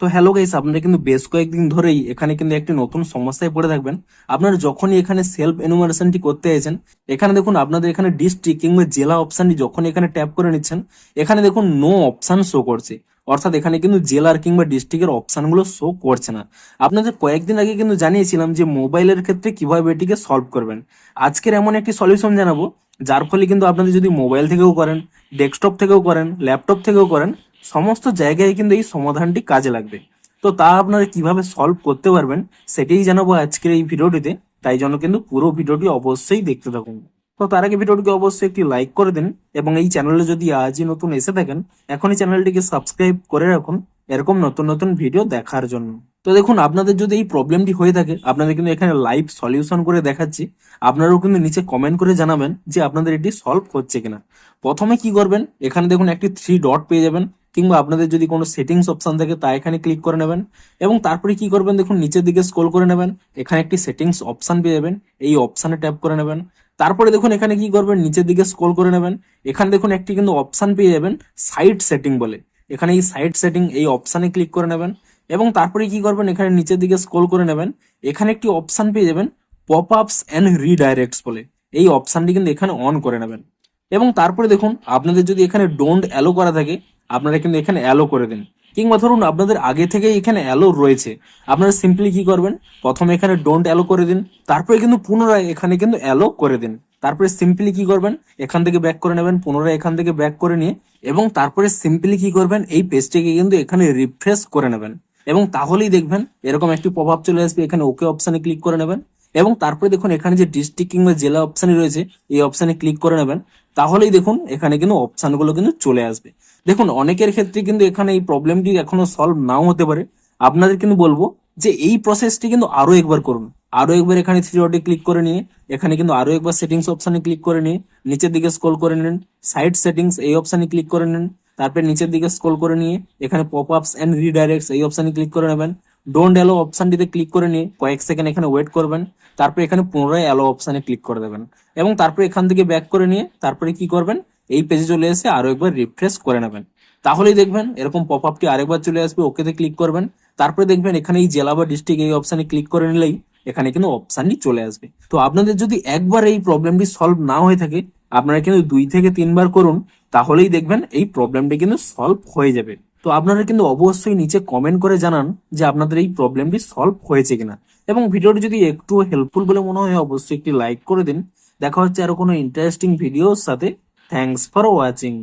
তো hello guys, আপনারা কিন্তু বেশ কয়েকদিন ধরেই এখানে কিন্তু একটি নতুন সমস্যায় পড়ে থাকবেন। আপনারা যখনই এখানে সেলফ এনুমারেশনটি করতে চাইছেন, এখানে দেখুন আপনাদের এখানে ডিস্ট্রিক্ট কিংবা জেলা অপশনটি যখন এখানে ট্যাপ করে নিচ্ছেন, এখানে দেখুন নো অপশন শো করছে। অর্থাৎ এখানে কিন্তু জেলার কিংবা ডিস্ট্রিক্টের অপশনগুলো শো করছে না। আপনাদের কয়েকদিন আগে কিন্তু জানিয়েছিলাম যে মোবাইলের ক্ষেত্রে কিভাবে এটিকে সলভ করবেন। আজকের এমন একটি সলিউশন জানাবো, যার ফলে কিন্তু আপনাদের যদি মোবাইল থেকেও করেন, ডেস্কটপ থেকেও করেন, ল্যাপটপ থেকেও করেন, সমস্ত জায়গায় কিন্তু এই সমাধানটি কাজে লাগবে। তো তা আপনারা কিভাবে সলভ করতে পারবেন সেটাই জানাবো আজকের এই ভিডিওটিতে। তাই জন্য কিন্তু পুরো ভিডিওটি অবশ্যই দেখতে থাকুন। তো তার আগে ভিডিওটিকে অবশ্যই একটি লাইক করে দিন, এবং এই চ্যানেলে যদি আজই নতুন এসে থাকেন, এখনই চ্যানেলটিকে সাবস্ক্রাইব করে রাখুন এরকম নতুন নতুন ভিডিও দেখার জন্য। তো দেখুন, আপনাদের যদি এই প্রবলেমটি হয়ে থাকে, আপনাদের কিন্তু এখানে লাইভ সলিউশন করে দেখাচ্ছি। আপনারাও কিন্তু নিচে কমেন্ট করে জানাবেন যে আপনাদের এটি সলভ হচ্ছে কিনা। প্রথমে কি করবেন, এখানে দেখুন একটি 3 ডট পেয়ে যাবেন, কিংবা আপনাদের যদি কোনো সেটিংস অপশন থাকে তা এখানে ক্লিক করে নেবেন। এবং তারপরে কি করবেন, দেখুন নিচের দিকে স্ক্রল করে নেবেন, এখানে একটি সেটিংস অপশন পেয়ে যাবেন, এই অপশনে ট্যাপ করে নেবেন। তারপরে দেখুন এখানে কি করবেন, নিচের দিকে স্ক্রল করে নেবেন, এখানে দেখুন একটি কিন্তু অপশন পেয়ে যাবেন সাইট সেটিং বলে। এখানে এই সাইট সেটিং এই অপশনে ক্লিক করে নেবেন। এবং তারপরে কি করবেন, এখানে নিচের দিকে স্ক্রল করে নেবেন, এখানে একটি অপশন পেয়ে যাবেন পপ আপস এন্ড রিডাইরেক্টস বলে। এই অপশনটি কিন্তু এখানে অন করে নেবেন। এবং তারপরে দেখুন আপনাদের যদি এখানে ডোন্ট অ্যালো করা থাকে, আপনারা কিন্তু এখানে অ্যালো করে দিন। কিংবা ধরুন আপনাদের আগে থেকে এখানে অ্যালো রয়েছে, আপনারা সিম্পলি কি করবেন, প্রথমে এখানে ডোন্ট অ্যালো করে দিন, তারপরে কিন্তু পুনরায় এখানে কিন্তু অ্যালো করে দিন। তারপরে সিম্পলি কি করবেন, এখান থেকে ব্যাক করে নেবেন, পুনরায় এখান থেকে ব্যাক করে নিয়ে, এবং তারপরে সিম্পলি কি করবেন, এই পেজটিকে কিন্তু এখানে রিফ্রেশ করে নেবেন। এবং তাহলেই দেখবেন এরকম একটি পপ আপ চলে আসবে, এখানে ওকে অপশনে ক্লিক করে নেবেন। এবং তারপরে দেখুন এখানে যে ডিস্ট্রিক্ট কিংবা জেলা অপশনে রয়েছে, এই অপশনে ক্লিক করে নেবেন। তাহলেই দেখুন এখানে কিন্তু অপশনগুলো কিন্তু চলে আসবে। দেখুন অনেকের ক্ষেত্রে কিন্তু এখানে এই প্রবলেমটি এখনো সলভ নাও হতে পারে। আপনাদের কিন্তু বলবো যে এই প্রসেসটি কিন্তু আরো একবার করুন। আরো একবার এখানে 3 ডটে ক্লিক করে নিয়ে, এখানে কিন্তু আরো একবার সেটিংস অপশনে ক্লিক করে নিয়ে নিচের দিকে স্ক্রল করে নিন, সাইট সেটিংস এই অপশনে ক্লিক করে নিন। তারপরে নিচের দিকে স্ক্রল করে নিয়ে এখানে পপ আপস এন্ড রিডাইরেক্টস এই অপশনে ক্লিক করে নেবেন। ডোন্ট অ্যালো অপশনটিতে ক্লিক করে নিয়ে কয়েক সেকেন্ড এখানে ওয়েট করবেন। তারপরে এখানে পুনরায় অ্যালো অপশনে ক্লিক করে দেবেন। এবং তারপরে এখান থেকে ব্যাক করে নিয়ে তারপরে কি করবেন, এই পেজে চলে এসে আরো একবার রিফ্রেশ করে নেবেন। তাহলেই দেখবেন এরকম পপ আপটি আরেকবার চলে আসবে, ওকেতে ক্লিক করবেন। তারপরে দেখবেন এখানে এই জেলা বা ডিস্ট্রিক্ট এই অপশনে ক্লিক করে নিলেই এখানে কিন্তু অপশনটি চলে আসবে। তো আপনাদের যদি একবার এই প্রবলেমটি সলভ না হয়ে থাকে, আপনারা কিন্তু 2 থেকে 3 বার করুন, তাহলেই দেখবেন এই প্রবলেমটি কিন্তু সলভ হয়ে যাবে। তো আপনারা কিন্তু অবশ্যই নিচে কমেন্ট করে জানান যে আপনাদের এই প্রবলেমটি সলভ হয়েছে কিনা। এবং ভিডিওটি যদি একটু হেল্পফুল বলে মনে হয়, অবশ্যই একটি লাইক করে দিন। দেখা হচ্ছে আরো কোনো ইন্টারেস্টিং ভিডিওর সাথে। Thanks for watching.